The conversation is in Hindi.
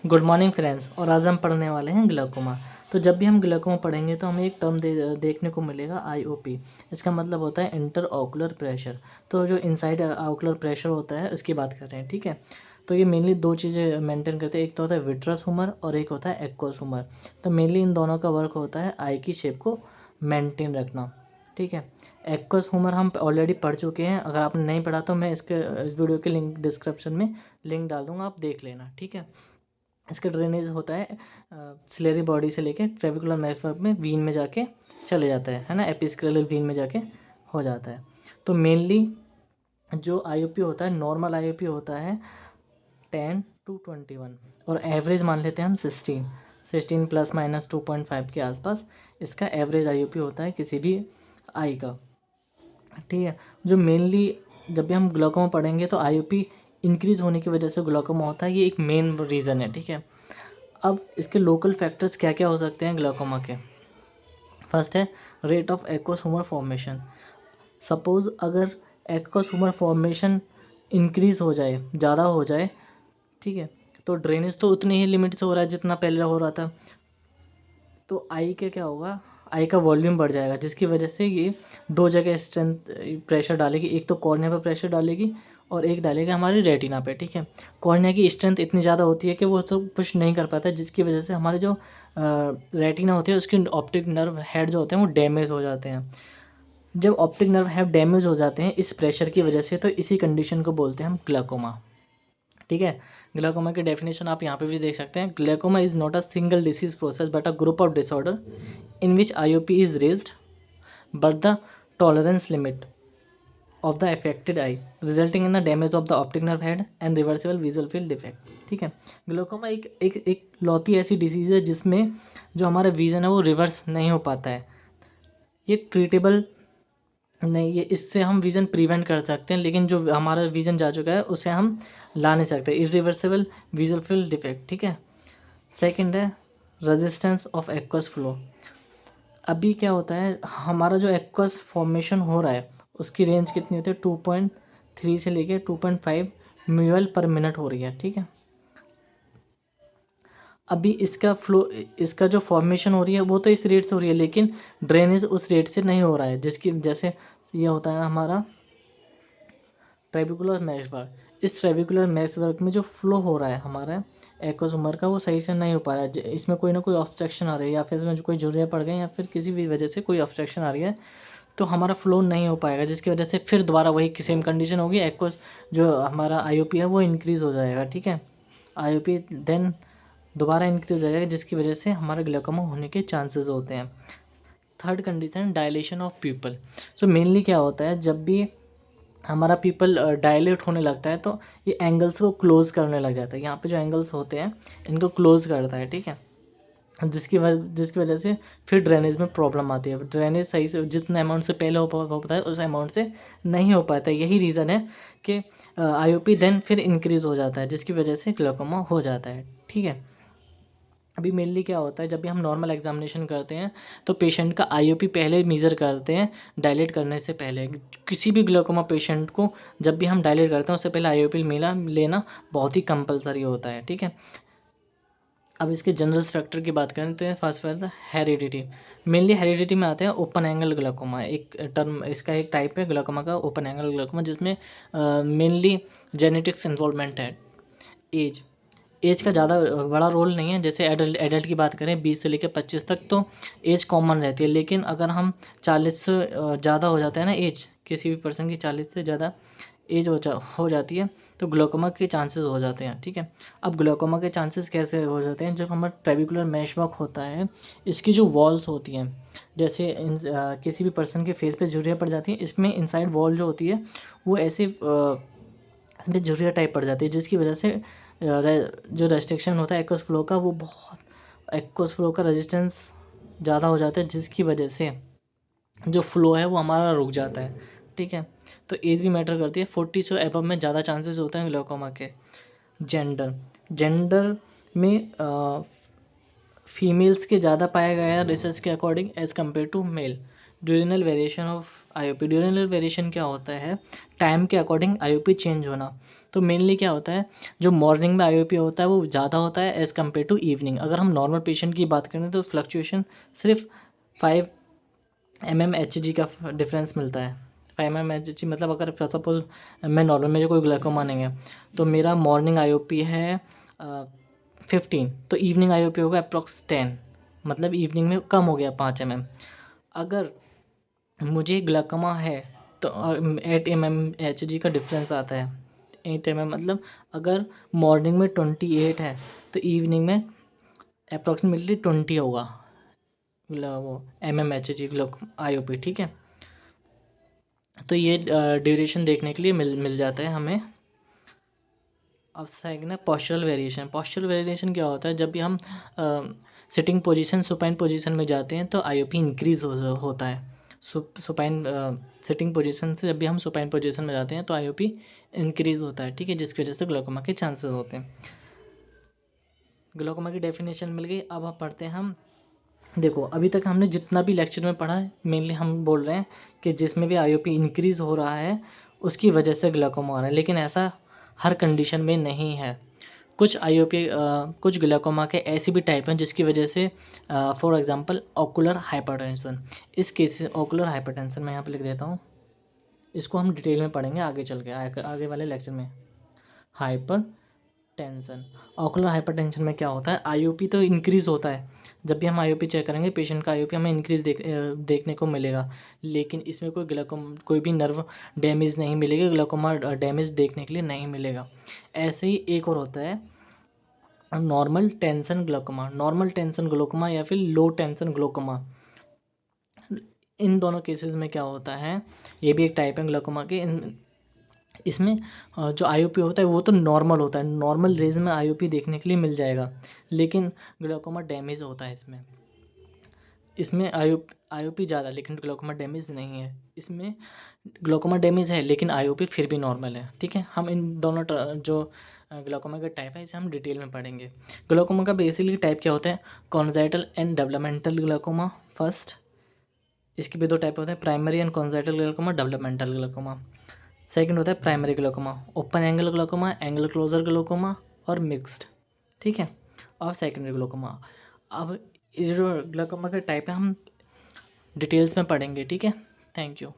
Good morning friends. और आज हम पढ़ने वाले हैं ग्लाइकोमा। तो जब भी हम ग्लाइकोमा पढ़ेंगे तो हमें एक टर्म देखने को मिलेगा आईओपी। इसका मतलब होता है इंटर ऑकुलर प्रेशर। तो जो इनसाइड ऑकुलर प्रेशर होता है उसकी बात कर रहे हैं, ठीक है। तो ये मेनली दो चीज़ें मेंटेन करते हैं, एक तो होता है विट्रस ह्यूमर और एक होता है एक्वस ह्यूमर। तो मेनली इन दोनों का वर्क होता है आई की शेप को मेंटेन रखना, ठीक है। एक्वस ह्यूमर हम ऑलरेडी पढ़ चुके हैं। अगर आपने नहीं पढ़ा तो मैं इस वीडियो के लिंक डिस्क्रिप्शन में लिंक डाल दूँगा, आप देख लेना, ठीक है। इसका ड्रेनेज होता है सिलेरी बॉडी से लेके ट्रेबिकुलर मैक्सिमम में वीन में जाके चले जाता है ना, एपिस्क्लेरल वीन में जाके हो जाता है। तो मेनली जो आईओपी होता है, नॉर्मल आईओपी होता है 10 to 21 और एवरेज मान लेते हैं हम 16 प्लस माइनस 2.5 के आसपास इसका एवरेज आईओपी होता है किसी भी आई का, ठीक है। जो मेनली जब भी हम ग्लाइकोमा पढ़ेंगे तो आईओपी इंक्रीज़ होने की वजह से ग्लाइकोमा होता है, ये एक मेन रीज़न है, ठीक है। अब इसके लोकल फैक्टर्स क्या क्या हो सकते हैं ग्लाइकोमा के। फर्स्ट है rate of aqueous humour formation. Suppose अगर एक्वस ह्यूमर फॉर्मेशन इंक्रीज़ हो जाए, ज़्यादा हो जाए, ठीक है, तो ड्रेनेज तो उतनी ही लिमिट से हो रहा है जितना पहले हो रहा था। तो आई के क्या होगा, आई का वॉल्यूम बढ़ जाएगा, जिसकी वजह से ये दो जगह स्ट्रेंथ प्रेशर डालेगी। एक तो कॉर्निया पर प्रेशर डालेगी और एक डालेगी हमारी रेटिना पे, ठीक है। कॉर्निया की स्ट्रेंथ इतनी ज़्यादा होती है कि वो तो पुश नहीं कर पाता, जिसकी वजह से हमारे जो रेटिना होती है उसकी ऑप्टिक नर्व हेड जो होते हैं वो डैमेज हो जाते हैं। जब ऑप्टिक नर्व हेड डैमेज हो जाते हैं इस प्रेशर की वजह से, तो इसी कंडीशन को बोलते हैं हम ग्लाइकोमा, ठीक है। ग्लाइकोमा की डेफिनेशन आप यहाँ पे भी देख सकते हैं। Glaucoma is not a single disease process but a group of disorder in which IOP is raised but the tolerance limit of the affected eye resulting in the damage of the optic nerve head and reversible visual field defect, ठीक है। ग्लाइकोमा एक लौती ऐसी डिसीज़ है जिसमें जो हमारा विज़न है वो रिवर्स नहीं हो पाता है। ये ट्रीटेबल नहीं, ये इससे हम विज़न प्रिवेंट कर सकते हैं, लेकिन जो हमारा विज़न जा चुका है उसे हम ला नहीं सकते, इरिवर्सिबल विजुअल फील्ड डिफेक्ट, ठीक है। सेकंड है रेजिस्टेंस ऑफ एक्वस फ्लो। अभी क्या होता है, हमारा जो एक्वस फॉर्मेशन हो रहा है उसकी रेंज कितनी होती है, 2.3 से लेके 2.5 म्यूएल पर मिनट हो रही है, ठीक है। अभी इसका फ्लो, इसका जो फॉर्मेशन हो रही है वो तो इस रेट से हो रही है, लेकिन ड्रेनेज उस रेट से नहीं हो रहा है, जिसकी जैसे ये होता है ना हमारा ट्रेबिकुलर मैशवर्क। इस ट्रेबिकुलर मैशवर्क में जो फ्लो हो रहा है हमारा एक्वस ह्यूमर का वो सही से नहीं हो पा रहा है। इसमें कोई ना कोई ऑब्स्ट्रक्शन आ रही है, या फिर इसमें जो कोई झुर्रियाँ पड़ गई, या फिर किसी भी वजह से कोई ऑब्स्ट्रक्शन आ रही है, तो हमारा फ्लो नहीं हो पाएगा, जिसकी वजह से फिर दोबारा वही सेम कंडीशन होगी, एक्वस जो हमारा आईओपी है वो इंक्रीज़ हो जाएगा, ठीक है। आईओपी देन दोबारा इंक्रीज हो जाएगा, जिसकी वजह से हमारा ग्लाइकोमा होने के चांसेस होते हैं। Third condition dilation of people. So mainly क्या होता है, जब भी हमारा पीपल डायलेट होने लगता है तो ये एंगल्स को क्लोज करने लग जाता है। यहाँ पे जो एंगल्स होते हैं इनको क्लोज करता है, ठीक है। जिसकी वजह से फिर ड्रेनेज में प्रॉब्लम आती है। ड्रेनेज सही से जितना अमाउंट से पहले हो पाता है उस अमाउंट से नहीं हो पाता है। यही रीज़न है कि आईओपी देन फिर इंक्रीज़ हो जाता है, जिसकी वजह से ग्लाइकोमा हो जाता है, ठीक है। अभी मेनली क्या होता है, जब भी हम नॉर्मल एग्जामिनेशन करते हैं तो पेशेंट का आईओपी पहले मेज़र करते हैं डायलेट करने से पहले। किसी भी ग्लाइकोमा पेशेंट को जब भी हम डायलेट करते हैं उससे पहले आईओपी लेना बहुत ही कंपलसरी होता है, ठीक है। अब इसके जनरल फैक्टर की बात करते हैं। First factor heredity. Mainly heredity में आते हैं ओपन एंगल ग्लाइकोमा, एक टर्म इसका एक टाइप है ग्लाइकोमा का, ओपन एंगल ग्लाइकोमा, जिसमें मेनली जेनेटिक्स इन्वॉल्वमेंट है। एज का ज़्यादा बड़ा रोल नहीं है। जैसे एडल्ट की बात करें 20 से लेकर 25 तक तो एज कॉमन रहती है, लेकिन अगर हम 40 से ज़्यादा हो जाता है ना एज, किसी भी पर्सन की 40 से ज़्यादा एज हो जाती है तो ग्लाइकोमा के चांसेस हो जाते हैं, ठीक है। अब ग्लाइकोमा के चांसेस कैसे हो जाते हैं, जब हमारा ट्रेबिकुलर मैशवर्क होता है, इसकी जो वॉल्स होती हैं, जैसे किसी भी पर्सन के फेस पे झुर्रियाँ पड़ जाती हैं, इसमें इनसाइड वॉल जो होती है वो ऐसे इसमें झुर्रियाँ टाइप पड़ जाती है, जिसकी वजह से जो रेस्ट्रिक्शन होता है एक्वस फ्लो का, वो बहुत एक्वस फ्लो का रेजिस्टेंस ज़्यादा हो जाता है, जिसकी वजह से जो फ्लो है वो हमारा रुक जाता है, ठीक है। तो एज भी मैटर करती है। 40 से एबव में ज़्यादा चांसेस होते हैं ग्लाइकोमा के। जेंडर में फीमेल्स के ज़्यादा पाया गया है रिसर्च के according as compared to male. Diurnal variation of IOP. Diurnal variation क्या होता है? टाइम के अकॉर्डिंग आईओपी चेंज होना। तो मेनली क्या होता है, जो मॉर्निंग में आईओपी होता है वो ज़्यादा होता है एज़ कम्पेयर टू इवनिंग। अगर हम नॉर्मल पेशेंट की बात करें तो फ्लक्चुएशन सिर्फ 5 mmHg का डिफरेंस मिलता है। 5 mmHg मतलब अगर सपोज मैं नॉर्मल, मेरे कोई ग्लाइकोमा नहीं है, तो मेरा मॉर्निंग आईओपी है 15, तो इवनिंग आईओपी होगा अप्रॉक्स 10, मतलब इवनिंग में कम हो गया 5 mm। अगर मुझे ग्लाइकोमा है तो 8 mmHg का डिफरेंस आता है। 8 mm मतलब अगर मॉर्निंग में 28 है तो इवनिंग में अप्रॉक्सीमेटली 20 होगा वो mmHg आईओपी, ठीक है। तो ये ड्यूरेशन देखने के लिए मिल जाता है हमें। अब सेकंड है पोस्चरल वेरिएशन। पोस्चरल वेरिएशन क्या होता है? जब भी हम सिटिंग पोजीशन, सुपाइन पोजीशन में जाते हैं तो आईओपी इंक्रीज होता है। सुपाइन सिटिंग पोजीशन से जब भी हम सुपाइन पोजीशन में जाते हैं तो आईओपी इंक्रीज होता है, ठीक है, जिसकी वजह से ग्लाइकोमा के चांसेस होते हैं। ग्लाइकोमा की डेफिनेशन मिल गई। अब आप पढ़ते हैं हम। देखो, अभी तक हमने जितना भी लेक्चर में पढ़ा है, मेनली हम बोल रहे हैं कि जिसमें भी आईओपी इंक्रीज़ हो रहा है उसकी वजह से ग्लाइकोमा आ रहा है, लेकिन ऐसा हर कंडीशन में नहीं है। कुछ आईओपी कुछ ग्लाइकोमा के ऐसी भी टाइप हैं जिसकी वजह से फॉर एग्जांपल ओकुलर हाइपरटेंशन। इस केस ओकुलर हाइपरटेंशन मैं यहाँ पे लिख देता हूँ, इसको हम डिटेल में पढ़ेंगे आगे चल के, आगे वाले लेक्चर में। हाइपर टेंशन, ऑकुलर हाइपरटेंशन में क्या होता है? आईओपी तो इंक्रीज़ होता है। जब भी हम आईओपी चेक करेंगे पेशेंट का आईओपी हमें इंक्रीज़ देखने को मिलेगा, लेकिन इसमें कोई भी नर्व डैमेज नहीं मिलेगा, ग्लाइकोमा डैमेज देखने के लिए नहीं मिलेगा। ऐसे ही एक और होता है normal tension glaucoma. Normal tension glaucoma या फिर लो टेंशन ग्लाइकोमा, इन दोनों केसेस में क्या होता है, ये भी एक टाइप है ग्लाइकोमा के। इसमें जो आईओपी होता है वो तो नॉर्मल होता है, नॉर्मल रेंज में आईओपी देखने के लिए मिल जाएगा, लेकिन ग्लाइकोमा डैमेज होता है इसमें। इसमें आईओपी ज़्यादा लेकिन ग्लाइकोमा डैमेज नहीं है। इसमें ग्लाइकोमा डैमेज है लेकिन आईओपी फिर भी नॉर्मल है, ठीक है। हम इन दोनों जो ग्लाइकोमा का टाइप है इसे हम डिटेल में पढ़ेंगे। ग्लाइकोमा का बेसिकली टाइप क्या होता है? Congenital and developmental glaucoma first. इसके भी दो टाइप होते हैं, primary and congenital glaucoma, developmental glaucoma. Second होता है primary glaucoma, open angle glaucoma, angle closure glaucoma और मिक्स्ड, ठीक है। और सेकेंडरी ग्लाइकोमा। अब ये जो ग्लाइकोमा के टाइप है हम डिटेल्स में पढ़ेंगे, ठीक है। Thank you.